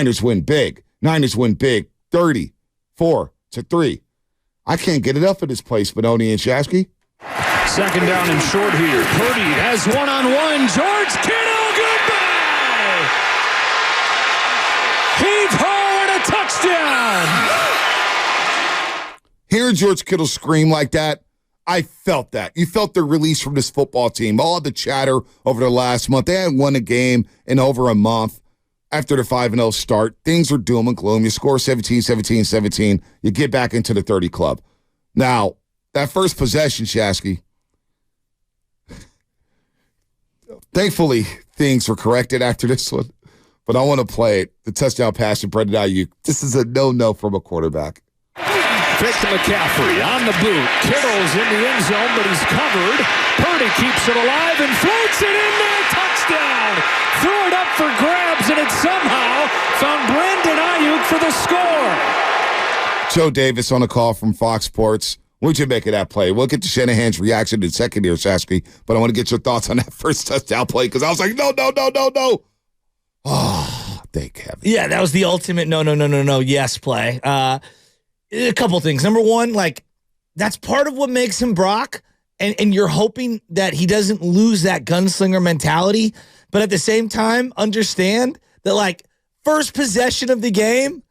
Niners win big. 34-3. I can't get it up at this place, Benoni and Shasky. Second down and short here. Purdy has one-on-one. George Kittle, goodbye! Heave-ho and a touchdown! Hearing George Kittle scream like that, I felt that. You felt the release from this football team. All the chatter over the last month. They hadn't won a game in over a month. After the 5-0 start, things are doom and gloom. You score 17, you get back into the 30 club. Now, that first possession, Shasky, thankfully, things were corrected after this one, but I want to play it. The touchdown pass to Brendan Ayuk. This is a no-no from a quarterback. Pick to McCaffrey on the boot. Kittle's in the end zone, but he's covered. Purdy keeps it alive and floats it in there. Touchdown! Threw it up for grabs, and it somehow found Brandon Ayuk for the score. Joe Davis on a call from Fox Sports. What'd you make of that play? We'll get to Shanahan's reaction in a second here, Shasky, but I want to get your thoughts on that first touchdown play because I was like, no. Oh, thank heaven. Yeah, that was the ultimate no, yes play. A couple things. Number one, that's part of what makes him Brock, and you're hoping that he doesn't lose that gunslinger mentality, but at the same time, understand that, first possession of the game,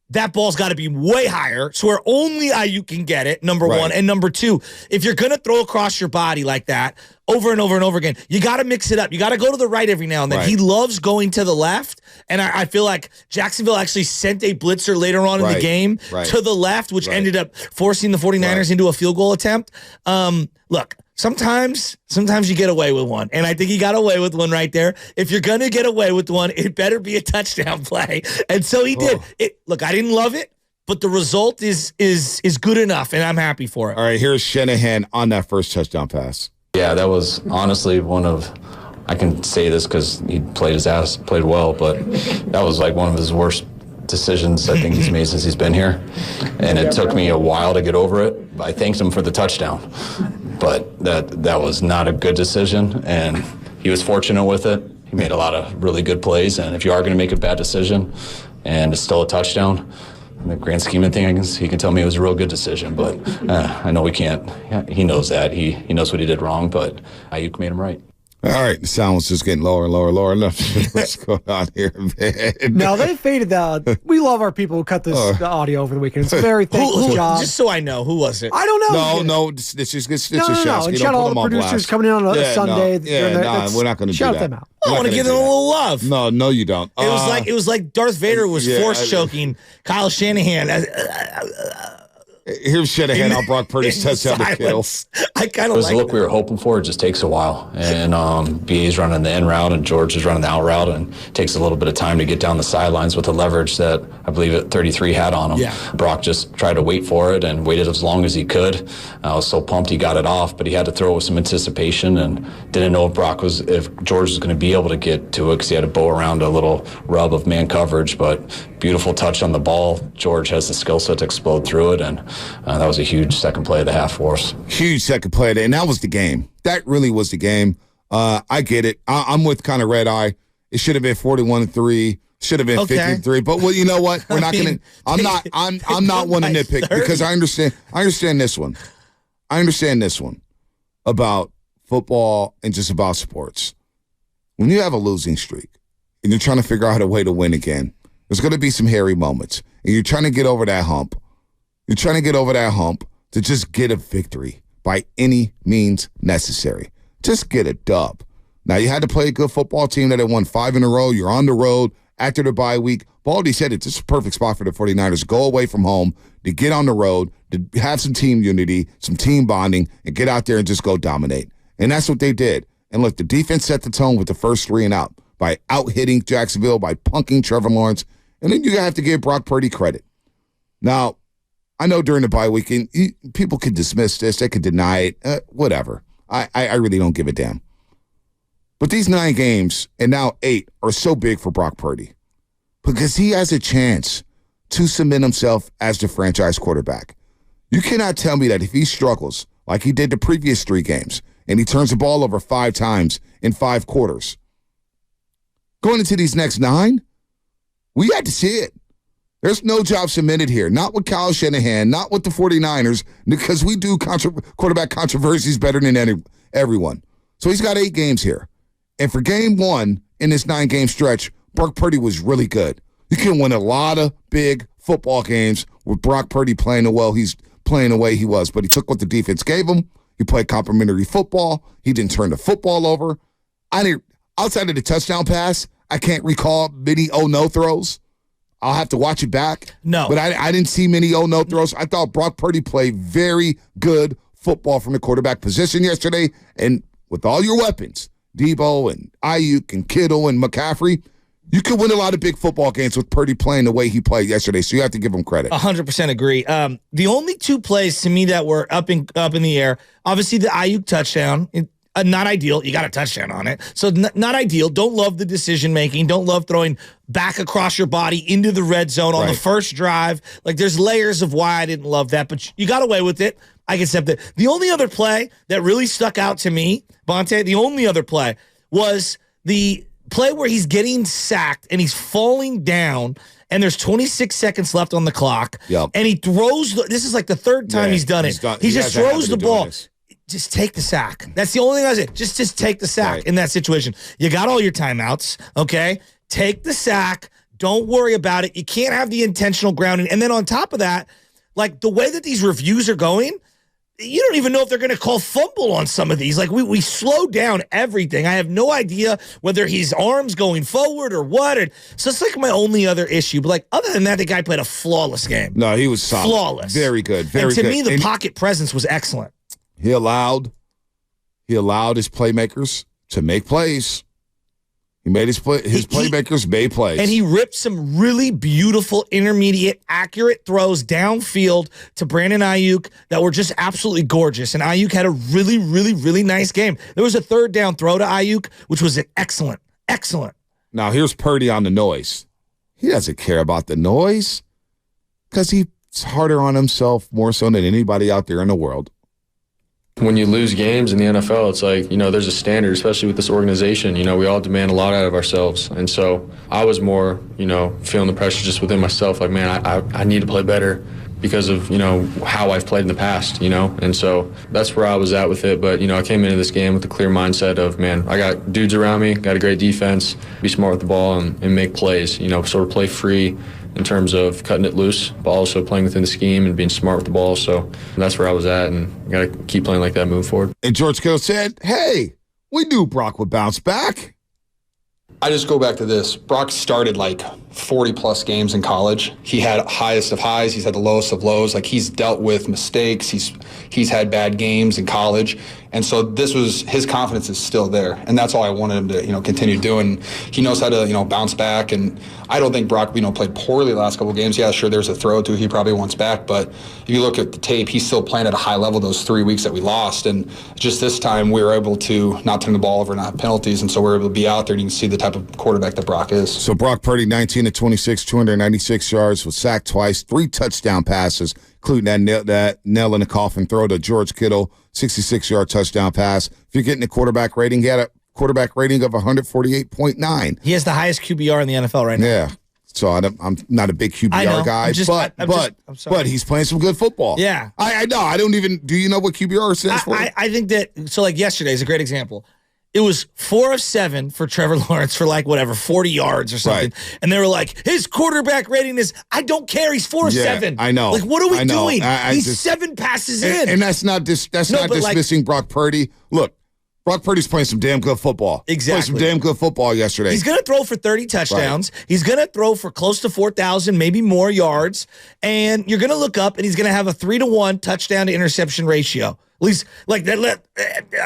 that ball's got to be way higher, so where only Ayuk can get it, number one. And number two, if you're going to throw across your body like that over and over and over again, you got to mix it up. You got to go to the right every now and then. Right. He loves going to the left, and I feel like Jacksonville actually sent a blitzer later on in the game to the left, which ended up forcing the 49ers into a field goal attempt. Look, sometimes you get away with one, and I think he got away with one right there. If you're going to get away with one, it better be a touchdown play. And so he did. Look, I didn't love it, but the result is good enough, and I'm happy for it. All right, here's Shanahan on that first touchdown pass. Yeah, that was honestly I can say this because he played well, but that was one of his worst decisions I think he's made since he's been here. And it took me a while to get over it. I thanked him for the touchdown. But that was not a good decision, and he was fortunate with it. He made a lot of really good plays, and if you are going to make a bad decision and it's still a touchdown, in the grand scheme of things, he can tell me it was a real good decision, but I know we can't. He knows that. He knows what he did wrong, but Ayuk made him right. All right, the sound was just getting lower and lower. What's going on here, man? No, they faded that. We love our people who cut this the audio over the weekend. It's a very thankless job. Just so I know, who was it? I don't know. No. This is No. And shout out all the producers coming in on a Sunday. We're not going to do that. Shout them out. I want to give them a little love. No, you don't. It was like Darth Vader was force choking Kyle Shanahan. Here's Shanahan on Brock Purdy's touchdown to Kittle. I kind of like the look we were hoping for. It just takes a while. And BA's running the in route, and George is running the out route, and it takes a little bit of time to get down the sidelines with the leverage that I believe at 33 had on him. Yeah. Brock just tried to wait for it and waited as long as he could. I was so pumped he got it off, but he had to throw it with some anticipation and didn't know if George was going to be able to get to it because he had to bow around a little rub of man coverage. But beautiful touch on the ball. George has the skill set to explode through it, and that was a huge second play of the half for us. Huge second play, and that was the game. That really was the game. I get it. I'm with kind of red eye. It should have been 41-3. Should have been 53. But well, you know what? We're not going to. I'm not one to nitpick because I understand this one. I understand this one about football and just about sports. When you have a losing streak and you're trying to figure out a way to win again, there's going to be some hairy moments, and you're trying to get over that hump. You're trying to get over that hump to just get a victory by any means necessary. Just get a dub. Now, you had to play a good football team that had won 5 in a row. You're on the road after the bye week. Baldy said it's just a perfect spot for the 49ers to go away from home, to get on the road, to have some team unity, some team bonding, and get out there and just go dominate. And that's what they did. And look, the defense set the tone with the first 3 and out by out-hitting Jacksonville, by punking Trevor Lawrence. And then you have to give Brock Purdy credit. Now, I know during the bye weekend, people could dismiss this. They could deny it. Whatever. I really don't give a damn. But these 9 games, and now 8, are so big for Brock Purdy because he has a chance to cement himself as the franchise quarterback. You cannot tell me that if he struggles like he did the previous 3 games and he turns the ball over 5 times in 5 quarters, going into these next 9, We had to see it. There's no job cemented here. Not with Kyle Shanahan, not with the 49ers, because we do quarterback controversies better than everyone. So he's got 8 games here. And for game 1 in this 9-game stretch, Brock Purdy was really good. You can win a lot of big football games with Brock Purdy playing the way he was. But he took what the defense gave him. He played complimentary football. He didn't turn the football over. Outside of the touchdown pass, I can't recall many oh-no throws. I'll have to watch it back. No. But I didn't see many oh-no throws. I thought Brock Purdy played very good football from the quarterback position yesterday. And with all your weapons, Debo and Ayuk and Kittle and McCaffrey, you could win a lot of big football games with Purdy playing the way he played yesterday. So you have to give him credit. 100% agree. The only 2 plays to me that were up in the air, obviously the Ayuk touchdown. Not ideal. You got a touchdown on it. So not ideal. Don't love the decision making. Don't love throwing back across your body into the red zone on the first drive. Like, there's layers of why I didn't love that, but you got away with it. I can accept it. The only other play that really stuck out to me, Bonte, the only other play was the play where he's getting sacked and he's falling down and there's 26 seconds left on the clock. Yep. And he throws, this is like the 3rd time he's done it. He just throws the ball. Just take the sack. That's the only thing I say. Just take the sack in that situation. You got all your timeouts, okay? Take the sack. Don't worry about it. You can't have the intentional grounding. And then on top of that, like the way that these reviews are going, you don't even know if they're going to call fumble on some of these. Like we slow down everything. I have no idea whether his arm's going forward or what. So it's like my only other issue. But like other than that, the guy played a flawless game. No, he was solid. Flawless. Very good. Very good. And to good. me, the pocket presence was excellent. He allowed his playmakers to make plays. He made his playmakers made plays. And he ripped some really beautiful, intermediate, accurate throws downfield to Brandon Ayuk that were just absolutely gorgeous. And Ayuk had a really, really, really nice game. There was a 3rd down throw to Ayuk, which was excellent. Excellent. Now, here's Purdy on the noise. He doesn't care about the noise because he's harder on himself more so than anybody out there in the world. When you lose games in the NFL, it's like, there's a standard, especially with this organization. We all demand a lot out of ourselves. And so I was more, feeling the pressure just within myself. Like, man, I need to play better because of, how I've played in the past, And so that's where I was at with it. But, I came into this game with a clear mindset of, man, I got dudes around me, got a great defense, be smart with the ball and make plays, sort of play free in terms of cutting it loose, but also playing within the scheme and being smart with the ball. So that's where I was at, and got to keep playing like that moving forward. And George Kittle said, hey, we knew Brock would bounce back. I just go back to this. Brock started like 40-plus games in college. He had highest of highs. He's had the lowest of lows. Like, he's dealt with mistakes. He's had bad games in college. And so his confidence is still there. And that's all I wanted him to, continue doing. He knows how to, bounce back. And I don't think Brock, played poorly the last couple of games. Yeah, sure, there's a throw to he probably wants back. But if you look at the tape, he's still playing at a high level those 3 weeks that we lost. And just this time we were able to not turn the ball over and not have penalties. And so we're able to be out there and you can see the type of quarterback that Brock is. So Brock Purdy, 19 of 26, 296 yards, was sacked twice, 3 touchdown passes, including that nail in the coffin throw to George Kittle, 66-yard touchdown pass. If you're getting a quarterback rating, he had a quarterback rating of 148.9. He has the highest QBR in the NFL right now. Yeah. So I'm not a big QBR guy, but he's playing some good football. Yeah. I know. I don't even – do you know what QBR stands for? I think that – so like yesterday is a great example. It was 4 of 7 for Trevor Lawrence for 40 yards or something. Right. And they were like, his quarterback rating is, I don't care. He's 4 of 7. I know. Like, what are we doing? He's 7 passes in. And that's not dismissing Brock Purdy. Look, Brock Purdy's playing some damn good football. Exactly. Played some damn good football yesterday. He's going to throw for 30 touchdowns. Right. He's going to throw for close to 4,000, maybe more yards. And you're going to look up and he's going to have a 3-to-1 touchdown to interception ratio. At least like that.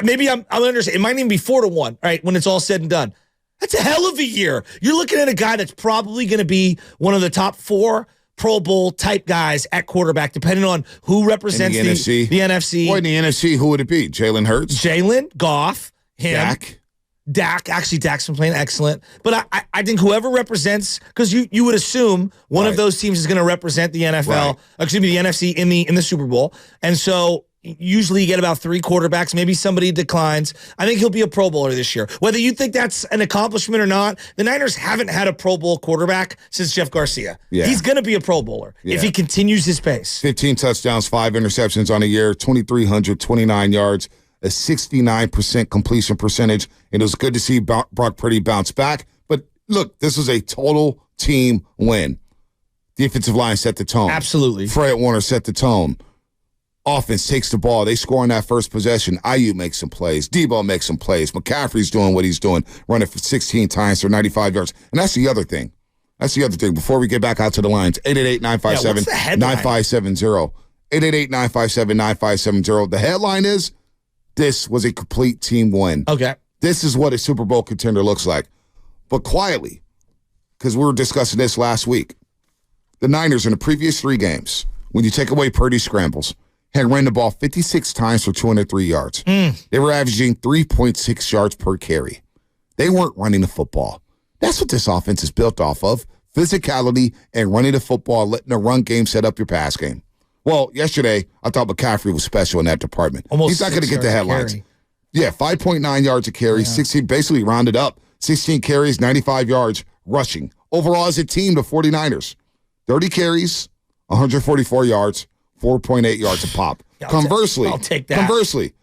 Maybe I'm understand. It might even be 4-to-1, right? When it's all said and done, that's a hell of a year. You're looking at a guy that's probably going to be one of the top 4 Pro Bowl type guys at quarterback, depending on who represents the NFC. Boy, in the NFC, who would it be? Jalen Hurts, Goff, him, Dak. Actually, Dak's been playing excellent, but I think whoever represents, because you would assume one of those teams is going to represent the NFL, excuse me, the NFC in the Super Bowl, and so. usually you get about 3 quarterbacks. Maybe somebody declines. I think he'll be a Pro Bowler this year. Whether you think that's an accomplishment or not, the Niners haven't had a Pro Bowl quarterback since Jeff Garcia. Yeah. He's going to be a Pro Bowler if he continues his pace. 15 touchdowns, 5 interceptions on a year, 2,329 yards, a 69% completion percentage. And it was good to see Brock Purdy bounce back. But look, this was a total team win. Defensive line set the tone. Absolutely. Fred Warner set the tone. Offense takes the ball. They score on that first possession. Ayuk makes some plays. Debo makes some plays. McCaffrey's doing what he's doing, running for 16 times for 95 yards. And that's the other thing. Before we get back out to the lines, 888-957-9570. 888-957-9570. The headline is, this was a complete team win. Okay. This is what a Super Bowl contender looks like. But quietly, because we were discussing this last week, the Niners in the previous 3 games, when you take away Purdy's scrambles, had ran the ball 56 times for 203 yards. They were averaging 3.6 yards per carry. They weren't running the football. That's what this offense is built off of, physicality and running the football, letting the run game set up your pass game. Well, yesterday, I thought McCaffrey was special in that department. He's not going to get the headlines. Carry. Yeah, 5.9 yards a carry, 16, basically rounded up. 16 carries, 95 yards rushing. Overall, as a team, the 49ers, 30 carries, 144 yards, 4.8 yards a pop. Conversely, I'll take that. Conversely,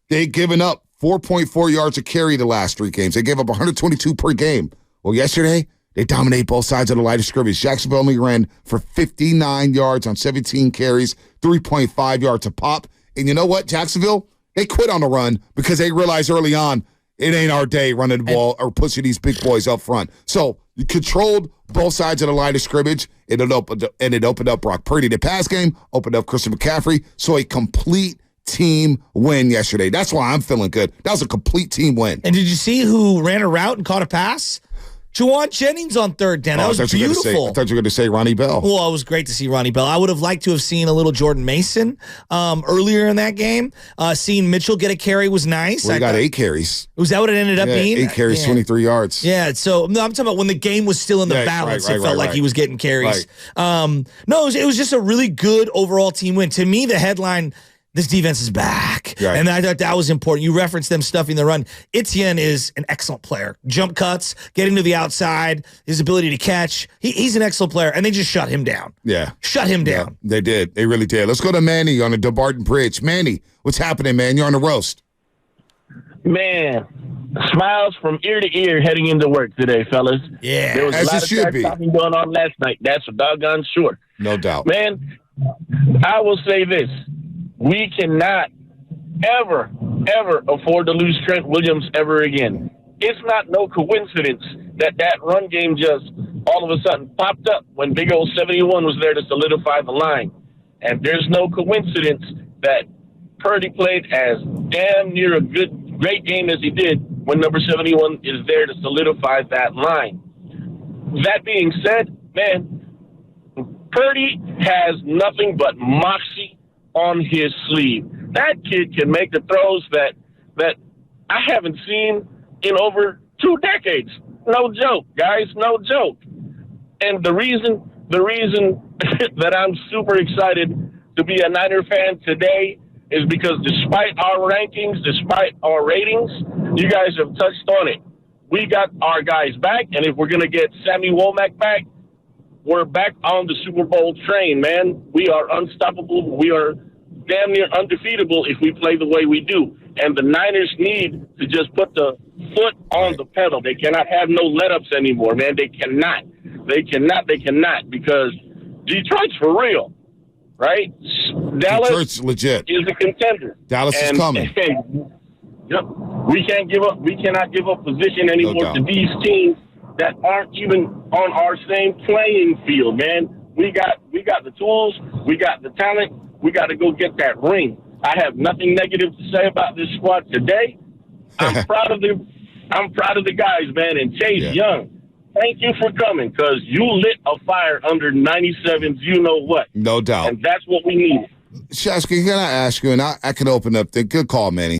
they've given up 4.4 yards a carry the last 3 games. They gave up 122 per game. Well, yesterday, they dominate both sides of the line of scrimmage. Jacksonville only ran for 59 yards on 17 carries, 3.5 yards a pop. And you know what, Jacksonville? They quit on the run because they realized early on it ain't our day running the ball or pushing these big boys up front. So you controlled both sides of the line of scrimmage, and it opened up Brock Purdy. The pass game opened up Christian McCaffrey. So a complete team win yesterday. That's why I'm feeling good. That was a complete team win. And did you see who ran a route and caught a pass? Juwan Jennings on 3rd down. That was beautiful. I thought you were going to say Ronnie Bell. Well, it was great to see Ronnie Bell. I would have liked to have seen a little Jordan Mason earlier in that game. Seeing Mitchell get a carry was nice. Well, he got 8 carries. Was that what it ended up being? 8 carries, 23 yards. Yeah, so no, I'm talking about when the game was still in the balance. It felt like he was getting carries. No, it was just a really good overall team win. To me, the headline, this defense is back. Right. And I thought that was important. You referenced them stuffing the run. Etienne is an excellent player. Jump cuts, getting to the outside, his ability to catch. He's an excellent player, and they just shut him down. Yeah. Shut him down. They did. They really did. Let's go to Manny on the DeBarton Bridge. Manny, what's happening, man? You're on the roast. Man, smiles from ear to ear heading into work today, fellas. Yeah. There was a lot of trash talking going on last night. That's for doggone sure. No doubt. Man, I will say this. We cannot ever afford to lose Trent Williams ever again. It's not no coincidence that run game just all of a sudden popped up when big old 71 was there to solidify the line. And there's no coincidence that Purdy played as damn near a great game as he did when number 71 is there to solidify that line. That being said, man, Purdy has nothing but moxie on his sleeve. That kid can make the throws that I haven't seen in over 2 decades. No joke, guys, no joke. And the reason that I'm super excited to be a Niner fan today is because despite our rankings, despite our ratings, you guys have touched on it. We got our guys back, and if we're going to get Sammy Womack back, we're back on the Super Bowl train, man. We are unstoppable. We are damn near undefeatable if we play the way we do. And the Niners need to just put the foot on the pedal. They cannot have no let-ups anymore, man. They cannot, because Detroit's for real, right? Dallas Detroit's legit. Is a contender. Dallas is coming. Yep. We cannot give up position anymore to these teams that aren't even on our same playing field, man. We got the tools, we got the talent, we got to go get that ring. I have nothing negative to say about this squad today. I'm proud of the guys, man. And Chase Young, thank you for coming, because you lit a fire under 97's you know what. No doubt. And that's what we need. Shasky, can I ask you, and I can open up the good call, Manny.